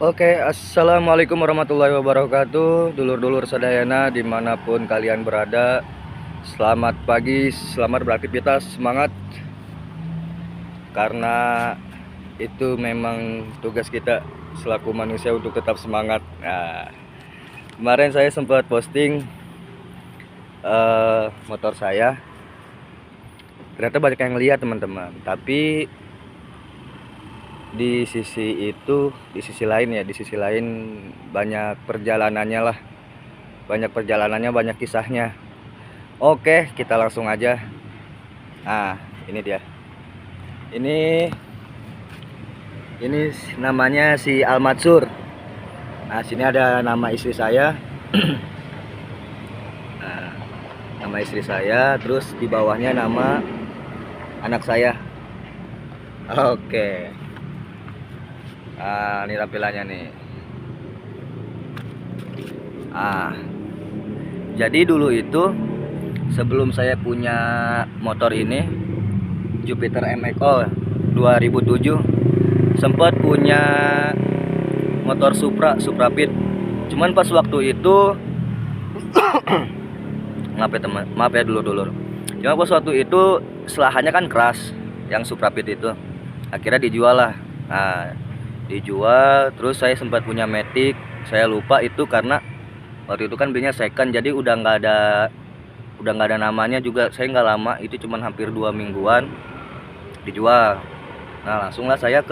Oke, assalamualaikum warahmatullahi wabarakatuh, dulur-dulur sadayana dimanapun kalian berada. Selamat pagi, selamat beraktivitas, semangat. Karena itu memang tugas kita selaku manusia untuk tetap semangat. Nah, kemarin saya sempat posting motor saya. Ternyata banyak yang lihat teman-teman. Tapi di sisi lain banyak perjalanannya lah, banyak kisahnya. Oke, kita langsung aja. Nah, ini dia, ini namanya si Al-Matsur. Nah, sini ada nama istri saya. Nah, nama istri saya, terus di bawahnya nama anak saya. Oke. Ini tampilannya nih. Jadi dulu itu sebelum saya punya motor ini Jupiter MX 2007, sempat punya motor Supra Pit. Cuman pas waktu itu maaf ya dulur-dulur. Cuma pas waktu itu selahannya kan keras, yang Supra Pit itu. Akhirnya dijual lah. Nah, dijual, terus saya sempat punya Matic. Saya lupa itu karena waktu itu kan belinya second, jadi udah nggak ada namanya juga. Saya nggak lama, itu cuman hampir 2 mingguan dijual. Nah, langsunglah saya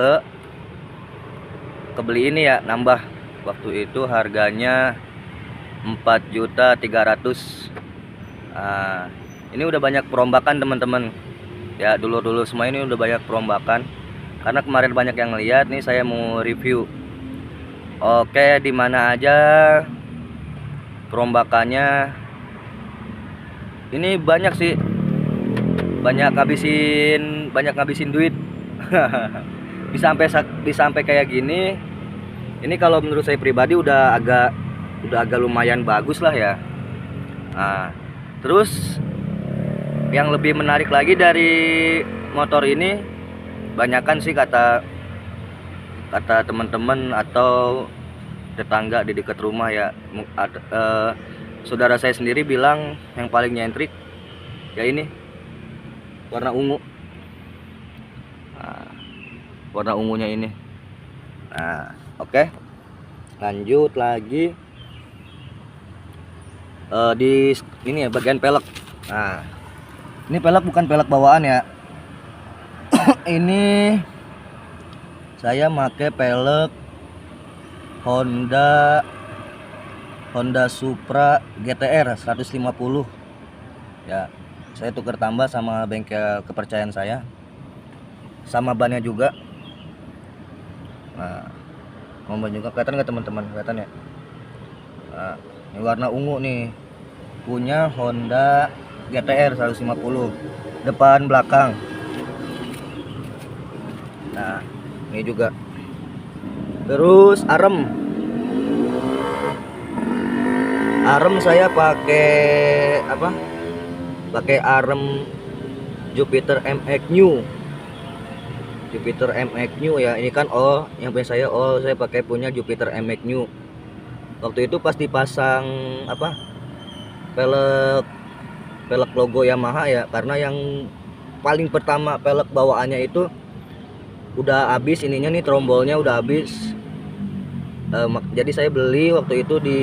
kebeli ini ya, nambah. Waktu itu harganya 4.300.000. Nah, ini udah banyak perombakan teman-teman ya, dulu semua ini udah banyak perombakan karena kemarin banyak yang lihat nih. Saya mau review. Oke, di mana aja perombakannya. Ini banyak sih, banyak ngabisin duit. bisa sampai kayak gini. Ini kalau menurut saya pribadi udah agak lumayan bagus lah ya. Nah, terus yang lebih menarik lagi dari motor ini, banyakan sih kata teman-teman atau tetangga di dekat rumah ya, saudara saya sendiri bilang yang paling nyentrik ya ini, warna ungu. Nah, warna ungunya ini. Nah, oke, lanjut lagi. Di ini ya, bagian pelek. Nah, ini pelek bukan pelek bawaan ya. Ini saya pakai pelek Honda Supra GTR 150 ya. Saya tukar tambah sama bengkel kepercayaan saya, sama bannya juga. Nah, ban juga kelihatan nggak teman-teman? Kelihatan ya. Nah, ini warna ungu nih, punya Honda GTR 150, depan belakang. Nah, ini juga. Terus arem saya pakai apa? Pakai arem Jupiter MX New. Jupiter MX New ya. Ini kan yang punya saya saya pakai punya Jupiter MX New. Waktu itu pas dipasang apa? Pelek logo Yamaha ya, karena yang paling pertama pelek bawaannya itu udah habis ininya nih, trombolnya udah habis. Jadi saya beli waktu itu di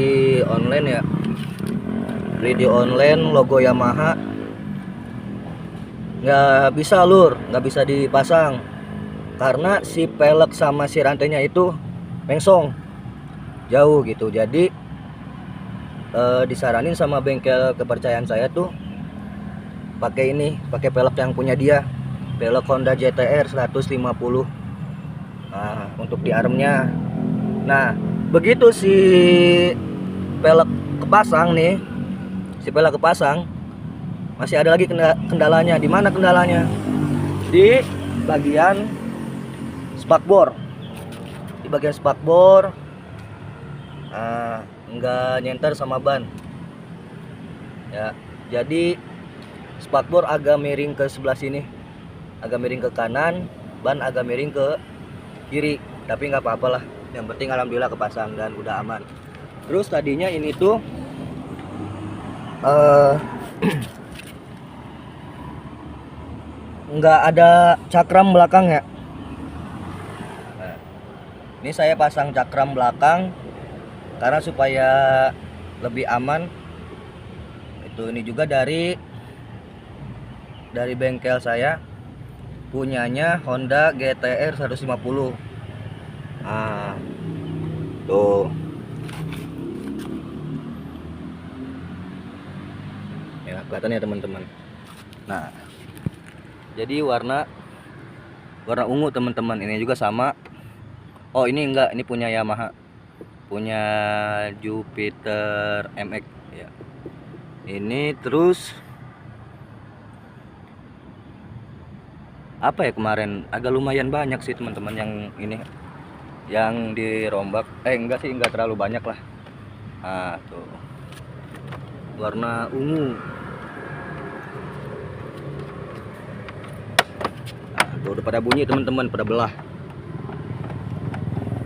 online ya, beli di online logo Yamaha. Nggak bisa dipasang karena si pelek sama si rantainya itu mengsong jauh gitu. Jadi disaranin sama bengkel kepercayaan saya tuh pakai pelek yang punya dia, pelek Honda GTR 150. Nah, untuk di armnya. Nah, begitu si pelek kepasang nih, masih ada lagi kendalanya. Di mana kendalanya? Di bagian spakbor. Nggak nyenter sama ban ya. Jadi spakbor agak miring ke sebelah sini, agak miring ke kanan, ban agak miring ke kiri. tapi nggak apa-apa lah, yang penting alhamdulillah kepasang dan udah aman. Terus tadinya ini tuh nggak ada cakram belakang ya. Nah, ini saya pasang cakram belakang karena supaya lebih aman. Itu ini juga dari bengkel saya, punyanya Honda GTR 150. Nah, tuh ya kelihatan ya teman-teman. Nah, jadi warna ungu teman-teman. Ini juga sama. Oh ini enggak, ini punya Yamaha, punya Jupiter MX ya. Ini terus apa ya, kemarin agak lumayan banyak sih teman-teman yang ini yang dirombak. Enggak sih, enggak terlalu banyak lah. Nah tuh warna ungu. Nah, tuh udah pada bunyi teman-teman, pada belah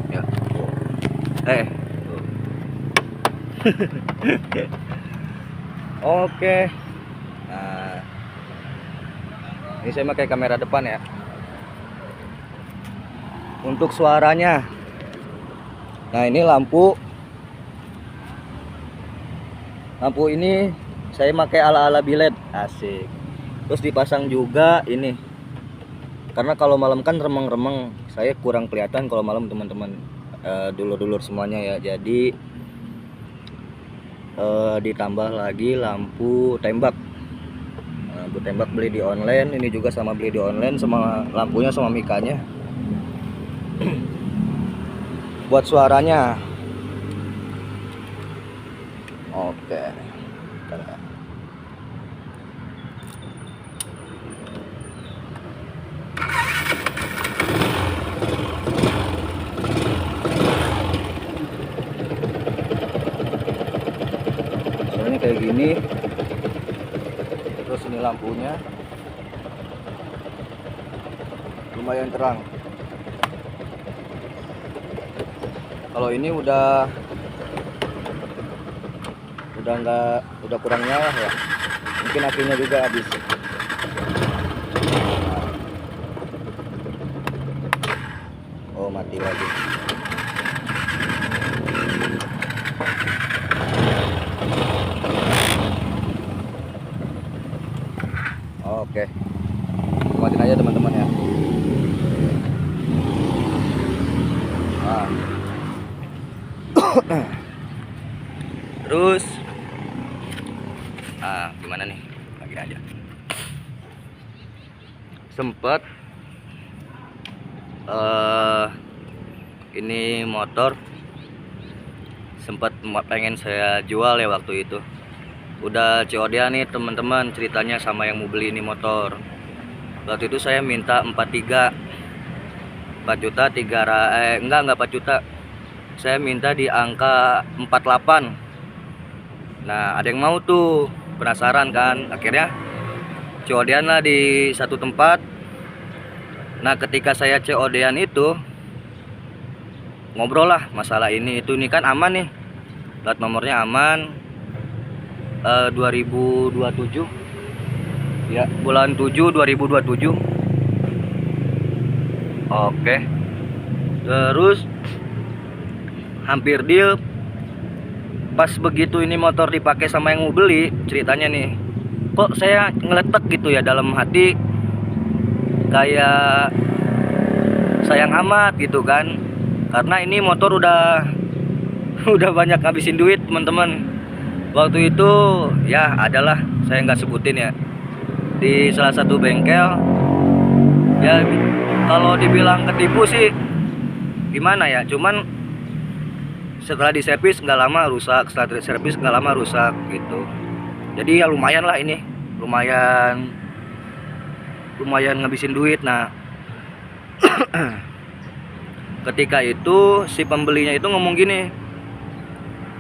ya. Tuh. Oke. Nah, ini saya pakai kamera depan ya. Untuk suaranya, nah ini lampu ini saya pakai ala-ala bilet, asik. Terus dipasang juga ini, karena kalau malam kan remeng-remeng, saya kurang kelihatan kalau malam teman-teman, dulur-dulur semuanya ya. Jadi ditambah lagi lampu tembak. Lampu tembak beli di online, ini juga sama beli di online, sama lampunya sama mikanya. Buat suaranya, oke. Soalnya kayak gini. Terus ini lampunya lumayan terang. Kalau ini udah kurang nyala ya, mungkin apinya juga habis. Oh mati lagi. Oke, matiin aja teman-teman ya. Nah. Terus gimana nih, lagi aja sempet ini motor sempat pengen saya jual ya waktu itu. Udah COD nih teman-teman, ceritanya sama yang mau beli ini motor. Waktu itu saya minta 4 juta enggak 4 juta. Saya minta di angka 48. Nah, ada yang mau tuh, penasaran kan. Akhirnya COD-an lah di satu tempat. Nah, ketika saya COD-an itu ngobrol lah masalah ini kan aman nih. Plat nomornya aman. 2027 ya, bulan 7 2027. Oke. Terus hampir deal. Pas begitu ini motor dipakai sama yang mau beli, ceritanya nih, kok saya ngeletek gitu ya dalam hati, kayak sayang amat gitu kan. Karena ini motor udah banyak ngabisin duit teman-teman. Waktu itu ya adalah, saya nggak sebutin ya, di salah satu bengkel ya. Kalau dibilang ketipu sih gimana ya, cuman setelah diservis nggak lama rusak, setelah diservis nggak lama rusak gitu. Jadi ya lumayan lah, ini lumayan ngabisin duit. Nah ketika itu si pembelinya itu ngomong gini,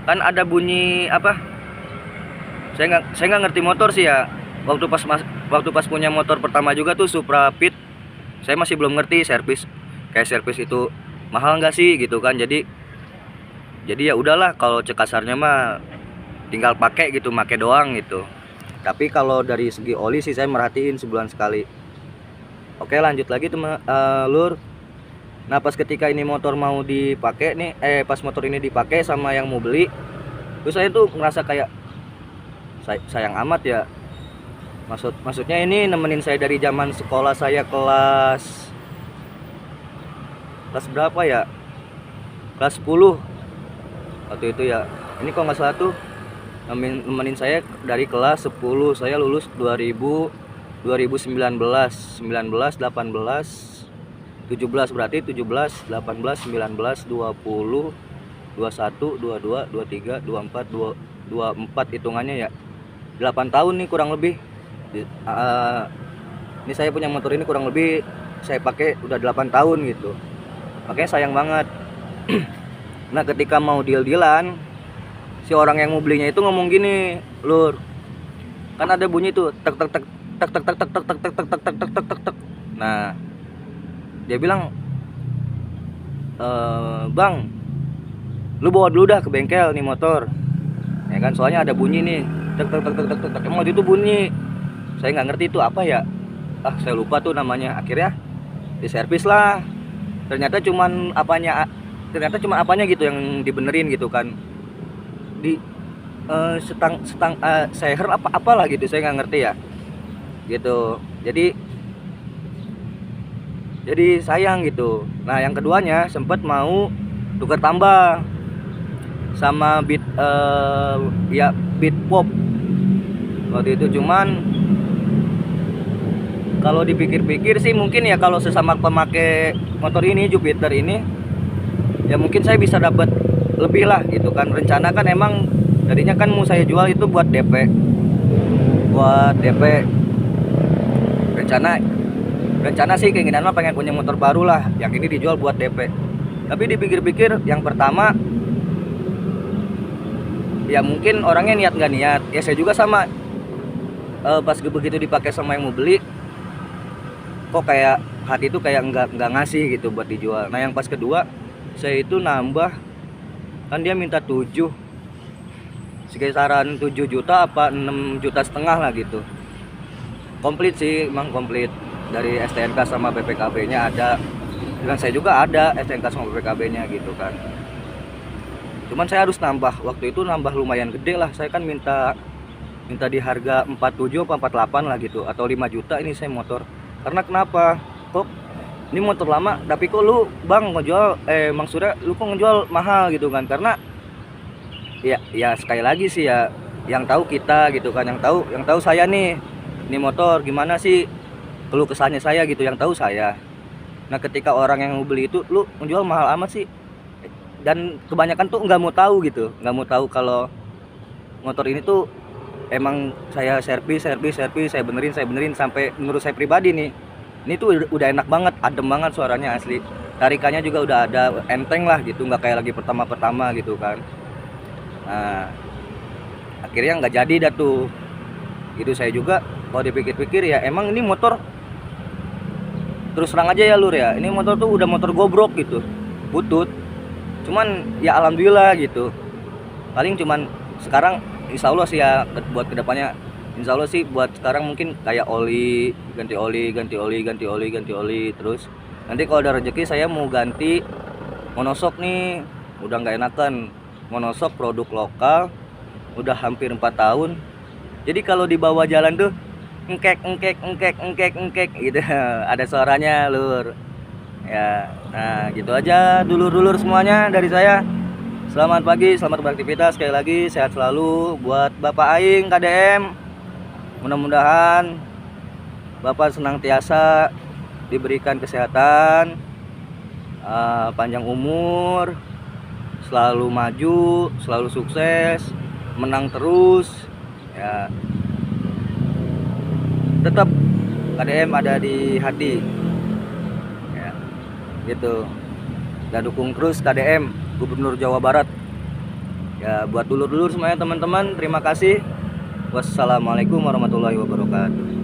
kan ada bunyi apa, saya nggak ngerti motor sih ya. Waktu pas punya motor pertama juga tuh Supra Pit, saya masih belum ngerti servis, kayak servis itu mahal nggak sih gitu kan. Jadi ya udahlah, kalau cek kasarnya mah tinggal pakai gitu, pakai doang gitu. Tapi kalau dari segi oli sih saya merhatiin sebulan sekali. Oke, lanjut lagi teman Lur. Nah, pas ketika ini motor mau dipakai nih, pas motor ini dipakai sama yang mau beli, terus saya tuh ngerasa kayak sayang amat ya. Maksudnya ini nemenin saya dari zaman sekolah saya kelas berapa ya? Kelas 10 waktu itu ya. Ini kok nggak salah tuh nemenin saya dari kelas 10. Saya lulus 2019, 19, 18, 17, berarti 17, 18, 19, 20, 21, 22, 23, 24, 24 hitungannya ya. 8 tahun nih kurang lebih. Ini saya punya motor ini kurang lebih saya pakai udah 8 tahun gitu. Makanya sayang banget. Nah, ketika mau deal-dealan, si orang yang mau belinya itu ngomong gini, Lur. Kan ada bunyi tuh tek tek tek tek tek tek tek tek tek tek tek tek tek tek tek tek. Nah, dia bilang, "Bang, lu bawa dulu dah ke bengkel nih motor." Ya kan, soalnya ada bunyi nih. Tek tek tek tek tek tek. Emang itu bunyi. Saya nggak ngerti itu apa ya. Saya lupa tuh namanya. Akhirnya diservis lah. Ternyata cuman apanya gitu yang dibenerin gitu kan. Di setang seher apalah gitu, saya nggak ngerti ya. Gitu. Jadi sayang gitu. Nah, yang keduanya sempat mau tukar tambah sama beat pop waktu itu. Cuman kalau dipikir-pikir sih mungkin ya, kalau sesama pemakai motor ini, Jupiter ini, ya mungkin saya bisa dapat lebih lah gitu kan. Rencana kan emang tadinya kan mau saya jual itu buat DP. Rencana sih keinginan mah pengen punya motor baru lah, yang ini dijual buat DP. Tapi dipikir-pikir, yang pertama ya mungkin orangnya niat nggak niat ya. Saya juga sama, pas begitu dipakai sama yang mau beli, kok kayak hati itu kayak nggak ngasih gitu buat dijual. Nah, yang pas kedua saya itu nambah, kan dia minta 7, sekitaran 7 juta apa 6 juta setengah lah gitu. Komplit sih, emang komplit dari STNK sama BPKB nya ada, dan saya juga ada STNK sama BPKB nya gitu kan. Cuman saya harus nambah, waktu itu nambah lumayan gede lah. Saya kan minta di harga 47 apa 48 lah gitu, atau 5 juta ini saya motor. Karena kenapa? Kok ini motor lama tapi kok lu Bang ngejual maksudnya lu kok ngejual mahal gitu kan. Karena ya sekali lagi sih ya, yang tahu kita gitu kan, yang tahu saya nih, ini motor gimana sih keluh kesahnya saya gitu, yang tahu saya. Nah, ketika orang yang mau beli itu lu ngejual mahal amat sih, dan kebanyakan tuh nggak mau tahu gitu, nggak mau tahu kalau motor ini tuh emang saya servis, saya benerin sampai menurut saya pribadi nih, ini tuh udah enak banget, adem banget suaranya asli. Tarikannya juga udah ada enteng lah gitu, nggak kayak lagi pertama gitu kan. Nah, akhirnya nggak jadi dah tuh. Itu saya juga kalau dipikir-pikir ya, emang ini motor, terus terang aja ya Lur ya, ini motor tuh udah motor gobrok gitu, butut. Cuman ya alhamdulillah gitu. Paling cuman sekarang insya Allah sih ya, buat kedepannya insya Allah sih, buat sekarang mungkin kayak oli, ganti oli. Terus nanti kalau ada rezeki saya mau ganti monosok nih, udah nggak enakan. Monosok produk lokal udah hampir 4 tahun. Jadi kalau dibawa jalan tuh engkek gitu. Ada suaranya Lur ya. Nah, gitu aja dulur-dulur semuanya dari saya. Selamat pagi, selamat beraktivitas. Sekali lagi sehat selalu buat Bapak Aing KDM. Mudah-mudahan Bapak senantiasa diberikan kesehatan, panjang umur, selalu maju, selalu sukses, menang terus ya. Tetap KDM ada di hati ya, gitu. Dan dukung terus KDM Gubernur Jawa Barat ya. Buat dulur-dulur semuanya teman-teman, terima kasih. Wassalamualaikum warahmatullahi wabarakatuh.